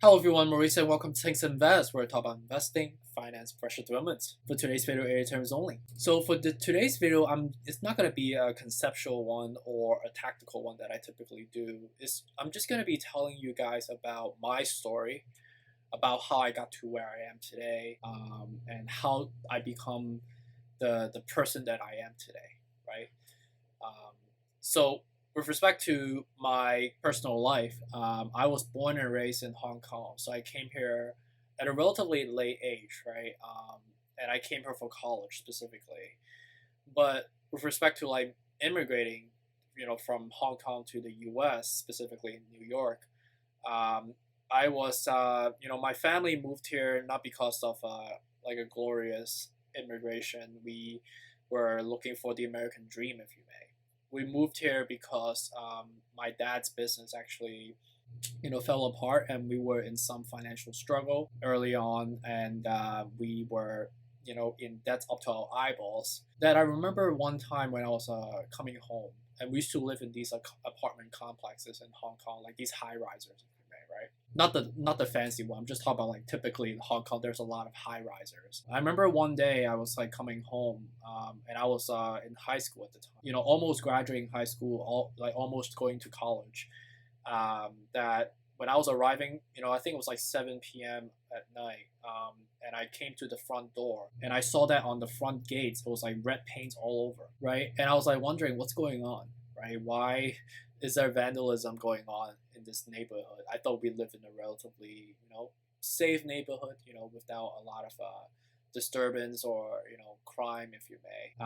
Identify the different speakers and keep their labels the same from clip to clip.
Speaker 1: Hello everyone, Maurice and welcome to Things Invest, where we talk about investing, finance, pressure developments. For today's video, area terms only. So for today's video, it's not going to be a conceptual one or a tactical one that I typically do. I'm just going to be telling you guys about my story, about how I got to where I am today, and how I become the person that I am today, right? So with respect to my personal life, I was born and raised in Hong Kong, so I came here at a relatively late age, right? And I came here for college specifically. But with respect to like immigrating, from Hong Kong to the U.S., specifically in New York, um, I was, my family moved here not because of like a glorious immigration. We were looking for the American dream, if you may. We moved here because my dad's business actually fell apart, and we were in some financial struggle early on, and we were in debt up to our eyeballs. That I remember one time when I was coming home, and we used to live in these apartment complexes in Hong Kong, like these high risers, right? Not the fancy one. I'm just talking about like typically in Hong Kong, there's a lot of high risers. I remember one day I was like coming home, and I was in high school at the time. Almost graduating high school, almost going to college. That when I was arriving, I think it was like 7 p.m. at night. And I came to the front door, and I saw that on the front gates it was like red paint all over, right? And I was like wondering what's going on, right? Why is there vandalism going on in this neighborhood? I thought we lived in a relatively, safe neighborhood, without a lot of disturbance or crime, if you may.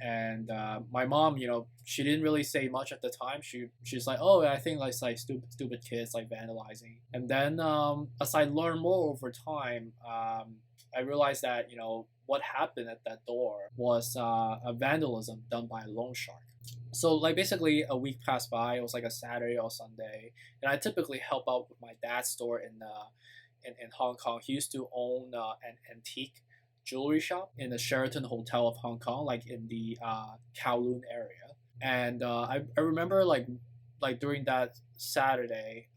Speaker 1: And my mom, she didn't really say much at the time. She's like, oh, I think like stupid kids like vandalizing. And then as I learned more over time, I realized that what happened at that door was a vandalism done by a loan shark. So like basically a week passed by. It was like a Saturday or Sunday, and I typically help out with my dad's store in Hong Kong. He used to own an antique jewelry shop in the Sheraton Hotel of Hong Kong, like in the Kowloon area. And I remember like during that Saturday,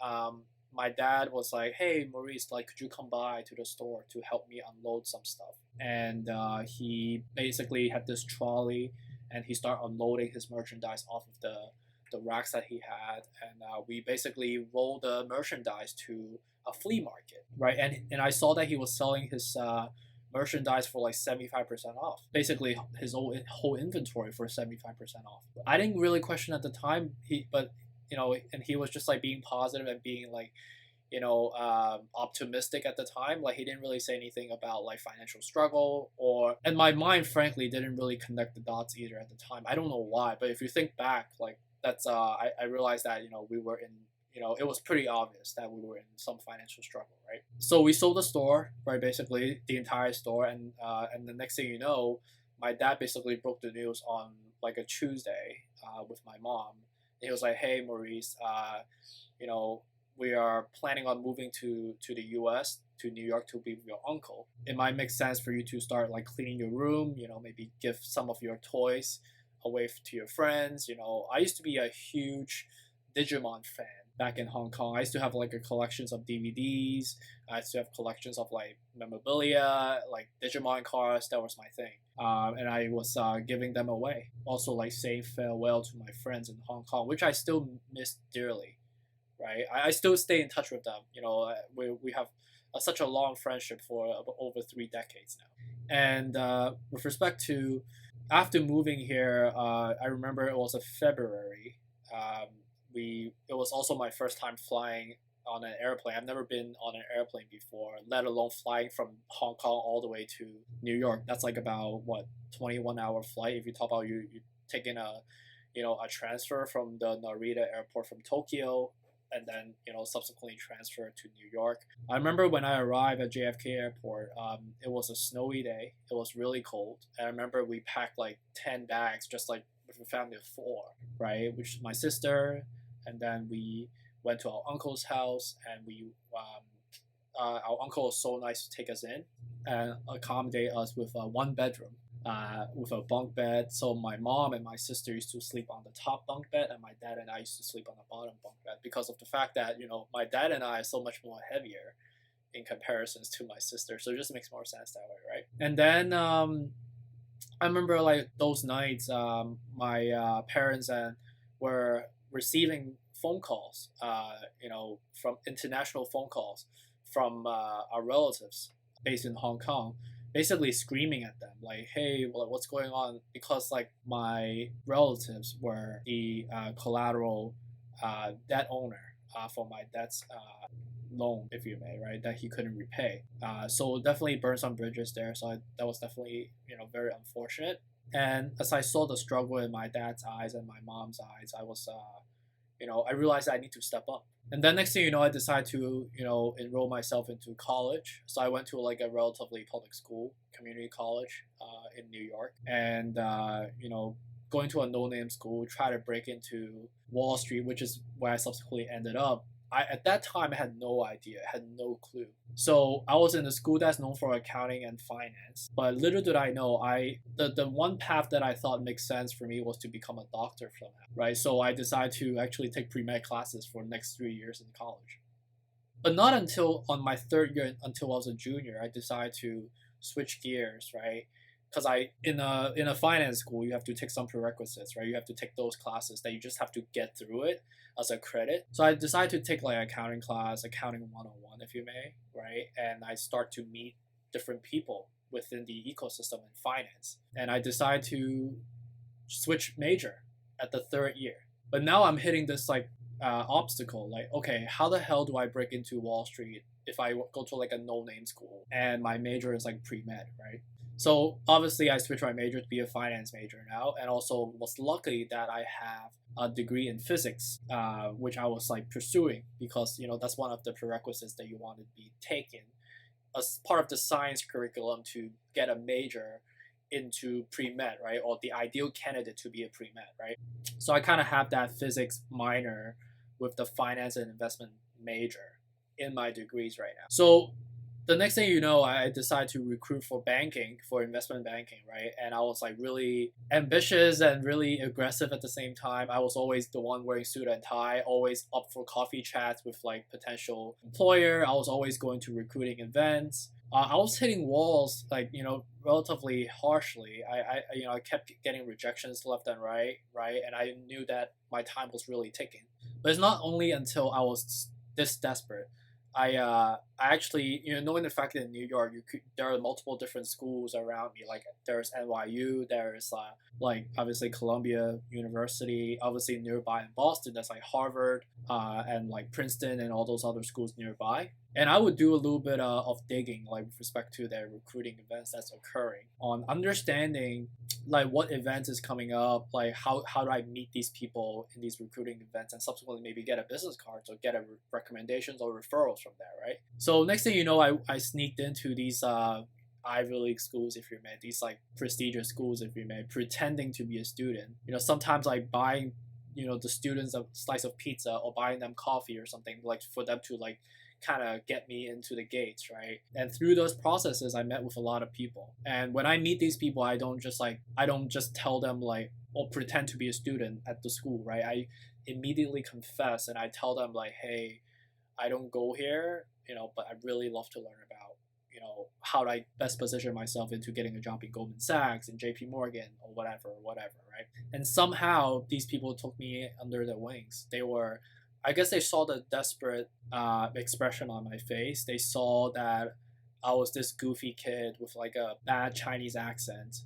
Speaker 1: my dad was like, "Hey, Maurice, like, could you come by to the store to help me unload some stuff?" And he basically had this trolley, and he started unloading his merchandise off of the racks that he had, and we basically rolled the merchandise to a flea market, right? And I saw that he was selling his merchandise for like 75% off. Basically, his whole inventory for 75% off. I didn't really question at the time, but and he was just like being positive and being like optimistic at the time. Like he didn't really say anything about like financial struggle, and my mind frankly didn't really connect the dots either at the time. I don't know why, but if you think back, like that's I realized that we were in it was pretty obvious that we were in some financial struggle, right? So we sold the store, right? Basically the entire store, and the next thing you know, my dad basically broke the news on like a Tuesday with my mom. He was like, "Hey, Maurice, you know, we are planning on moving to the U.S. to New York to be with your uncle. It might make sense for you to start like cleaning your room. Maybe give some of your toys away to your friends. I used to be a huge Digimon fan back in Hong Kong. I used to have like a collections of DVDs. I used to have collections of like memorabilia, like Digimon cards. That was my thing. And I was giving them away. Also, like saying farewell to my friends in Hong Kong, which I still miss dearly. Right, I still stay in touch with them. We have such a long friendship for over 3 decades now. And with respect to after moving here, I remember it was a February. It was also my first time flying on an airplane. I've never been on an airplane before, let alone flying from Hong Kong all the way to New York. That's like about what 21-hour flight. If you talk about you taking a transfer from the Narita airport from Tokyo, and then subsequently transferred to New York. I remember when I arrived at JFK Airport, it was a snowy day. It was really cold. And I remember we packed like 10 bags, just like with a family of four, right? Which is my sister, and then we went to our uncle's house, and our uncle was so nice to take us in and accommodate us with one bedroom. with a bunk bed. So my mom and my sister used to sleep on the top bunk bed, and my dad and I used to sleep on the bottom bunk bed because of the fact that my dad and I are so much more heavier in comparisons to my sister. So it just makes more sense that way, right? And then I remember like those nights, my parents and were receiving phone calls, from international phone calls from our relatives based in Hong Kong, basically screaming at them like, "Hey, what's going on?" Because like my relatives were the collateral debt owner for my dad's loan, if you may, right, that he couldn't repay. So definitely burned some bridges there. So that was definitely very unfortunate. And as I saw the struggle in my dad's eyes and my mom's eyes, I was I realized I need to step up. And then next thing you know, I decided to enroll myself into college. So I went to like a relatively public school, community college, in New York, and going to a no-name school, try to break into Wall Street, which is where I subsequently ended up. At that time I had no idea, had no clue. So I was in a school that's known for accounting and finance, but little did I know, the one path that I thought makes sense for me was to become a doctor somehow, right? So I decided to actually take pre-med classes for the next 3 years in college. But not until on my third year, until I was a junior, I decided to switch gears, right? Because in a finance school, you have to take some prerequisites, right? You have to take those classes that you just have to get through it as a credit. So I decided to take like accounting class, accounting 101, if you may, right? And I start to meet different people within the ecosystem in finance. And I decided to switch major at the third year. But now I'm hitting this like obstacle. Like, okay, how the hell do I break into Wall Street if I go to like a no-name school and my major is like pre-med, right? So obviously, I switched my major to be a finance major now, and also was lucky that I have a degree in physics, which I was like pursuing because that's one of the prerequisites that you want to be taken as part of the science curriculum to get a major into pre-med, right? Or the ideal candidate to be a pre-med, right? So I kind of have that physics minor with the finance and investment major in my degrees right now. So the next thing you know, I decided to recruit for banking, for investment banking, right? And I was like really ambitious and really aggressive at the same time. I was always the one wearing suit and tie, always up for coffee chats with like potential employer. I was always going to recruiting events. I was hitting walls like relatively harshly. I kept getting rejections left and right, and I knew that my time was really ticking. But it's not only until I was this desperate. I actually knowing the fact that in New York there are multiple different schools around me. Like there's NYU, there's like obviously Columbia University, obviously nearby in Boston there's like Harvard, and like Princeton and all those other schools nearby. And I would do a little bit of digging like with respect to their recruiting events that's occurring on understanding like what events is coming up, like how do I meet these people in these recruiting events and subsequently maybe get a business card or get a recommendations or referrals from there, right? So next thing you know, I sneaked into these Ivy League schools, if you may, these like prestigious schools, if you may, pretending to be a student. Sometimes like buying the students a slice of pizza or buying them coffee or something like for them to like kind of get me into the gates, right? And through those processes, I met with a lot of people. And when I meet these people, I don't just tell them like or pretend to be a student at the school, right? I immediately confess and I tell them like, hey, I don't go here, but I really love to learn about how do I best position myself into getting a job in Goldman Sachs and JP Morgan or whatever, right? And somehow these people took me under their wings. I guess they saw the desperate expression on my face. They saw that I was this goofy kid with like a bad Chinese accent.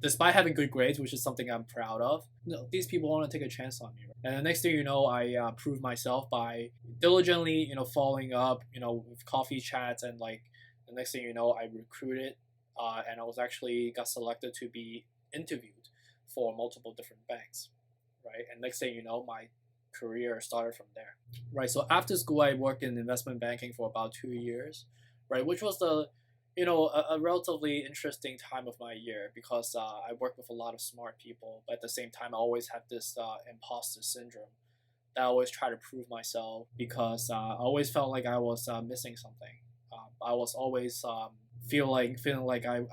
Speaker 1: Despite having good grades, which is something I'm proud of, these people want to take a chance on me. And the next thing you know, I proved myself by diligently, following up, with coffee chats, and like the next thing you know, I recruited, and I was actually got selected to be interviewed for multiple different banks, right? And next thing you know, my career started from there, right? So after school, I worked in investment banking for about 2 years, right? Which was a relatively interesting time of my year because I worked with a lot of smart people, but at the same time, I always had this imposter syndrome that I always try to prove myself because I always felt like I was missing something. I was always feeling like I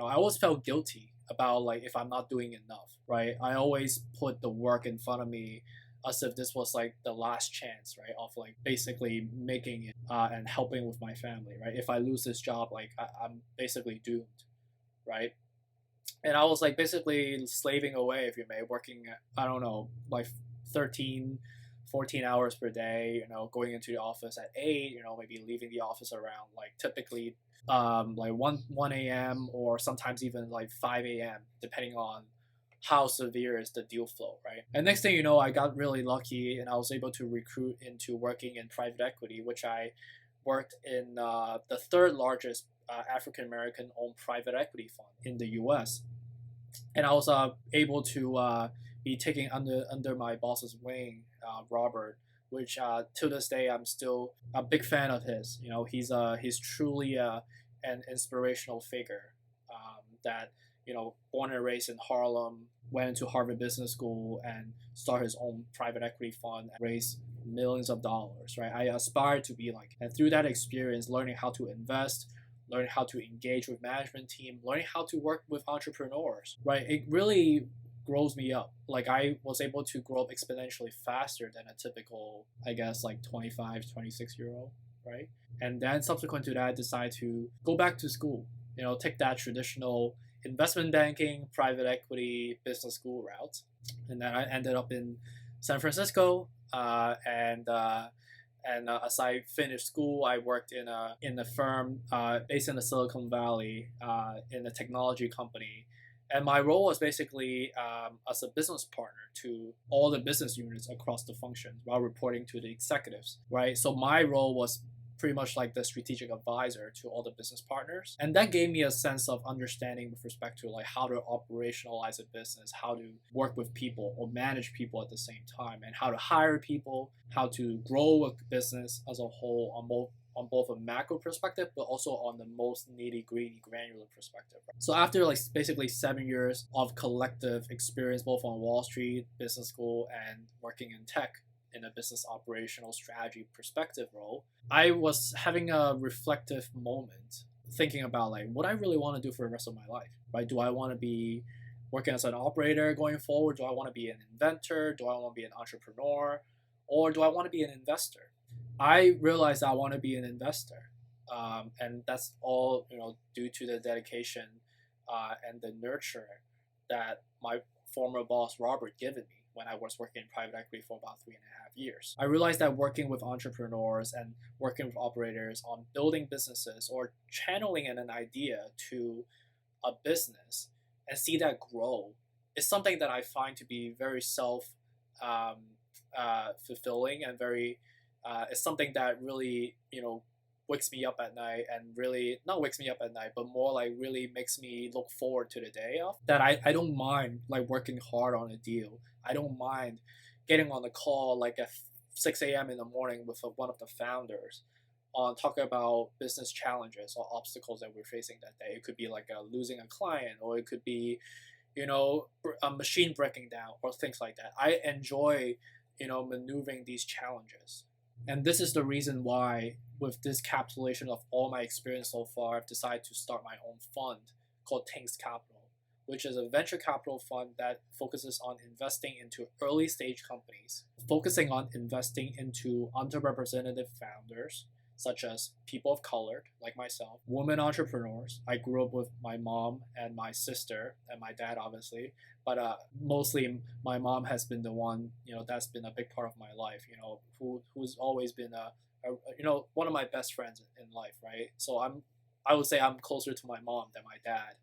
Speaker 1: always felt guilty about like if I'm not doing enough, right? I always put the work in front of me as if this was like the last chance, right? Of like basically making it and helping with my family, right? If I lose this job, like I'm basically doomed, right? And I was like basically slaving away, if you may, working, I don't know, like 13, 14 hours per day, going into the office at 8, maybe leaving the office around like typically like 1 a.m. or sometimes even like 5 a.m. depending on how severe is the deal flow, right? And next thing you know, I got really lucky and I was able to recruit into working in private equity, which I worked in the third largest African American owned private equity fund in the US. And I was able to be taking under my boss's wing, Robert, which to this day I'm still a big fan of his. He's truly an inspirational figure that born and raised in Harlem, went into Harvard Business School and started his own private equity fund and raised millions of dollars. Right, I aspired to be like, and through that experience, learning how to invest, learning how to engage with management team, learning how to work with entrepreneurs, right? It really grows me up. Like I was able to grow up exponentially faster than a typical, I guess, like 25, 26-year-old, right? And then subsequent to that, I decided to go back to school, take that traditional investment banking, private equity, business school route. And then I ended up in San Francisco and as I finished school, I worked in a firm based in the Silicon Valley in a technology company, and my role was basically as a business partner to all the business units across the function while reporting to the executives. Right, so my role was pretty much like the strategic advisor to all the business partners, and that gave me a sense of understanding with respect to like how to operationalize a business, how to work with people or manage people at the same time, and how to hire people, how to grow a business as a whole on both a macro perspective, but also on the most nitty-gritty granular perspective. So after like basically 7 years of collective experience both on Wall Street, business school, and working in tech in a business operational strategy perspective role, I was having a reflective moment thinking about like what I really want to do for the rest of my life, right? Do I want to be working as an operator going forward? Do I want to be an inventor? Do I want to be an entrepreneur? Or do I want to be an investor? I realized I want to be an investor. And that's all due to the dedication and the nurture that my former boss Robert given me when I was working in private equity for about 3.5 years. I realized that working with entrepreneurs and working with operators on building businesses or channeling an idea to a business and see that grow is something that I find to be very fulfilling and very it's something that really wakes me up at night, and really not wakes me up at night but more like really makes me look forward to the day of that. I don't mind like working hard on a deal. I don't mind getting on the call like at 6 a.m. in the morning with one of the founders on talking about business challenges or obstacles that we're facing that day. It could be like losing a client, or it could be a machine breaking down or things like that. I enjoy maneuvering these challenges. And this is the reason why, with this capsulation of all my experience so far, I've decided to start my own fund called Tinks Capital, which is a venture capital fund that focuses on investing into early stage companies, focusing on investing into underrepresented founders, such as people of color like myself, women entrepreneurs. I grew up with my mom and my sister and my dad, obviously, but mostly my mom has been the one that's been a big part of my life. Who's always been one of my best friends in life, right? So I would say I'm closer to my mom than my dad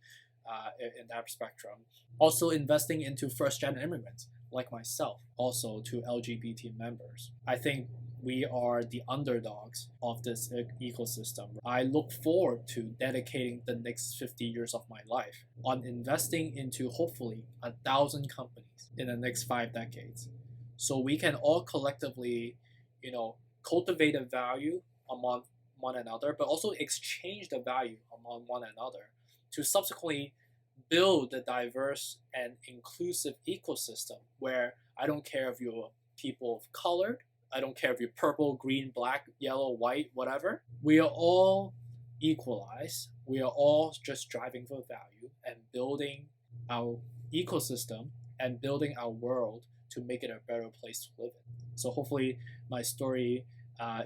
Speaker 1: in that spectrum. Also investing into first-gen immigrants like myself, also to LGBT members. I think we are the underdogs of this ecosystem. I look forward to dedicating the next 50 years of my life on investing into hopefully 1,000 companies in the next 5 decades. So we can all collectively, cultivate a value among one another, but also exchange the value among one another to subsequently build a diverse and inclusive ecosystem where I don't care if you're people of color, I don't care if you're purple, green, black, yellow, white, whatever. We are all equalize. We are all just driving for value and building our ecosystem and building our world to make it a better place to live in. So hopefully my story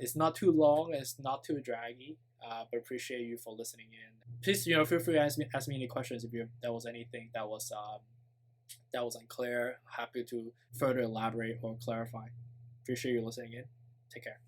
Speaker 1: is not too long, it's not too draggy, but appreciate you for listening in. Please, feel free to ask me any questions if there was anything that was unclear. Happy to further elaborate or clarify. Appreciate you listening in. Take care.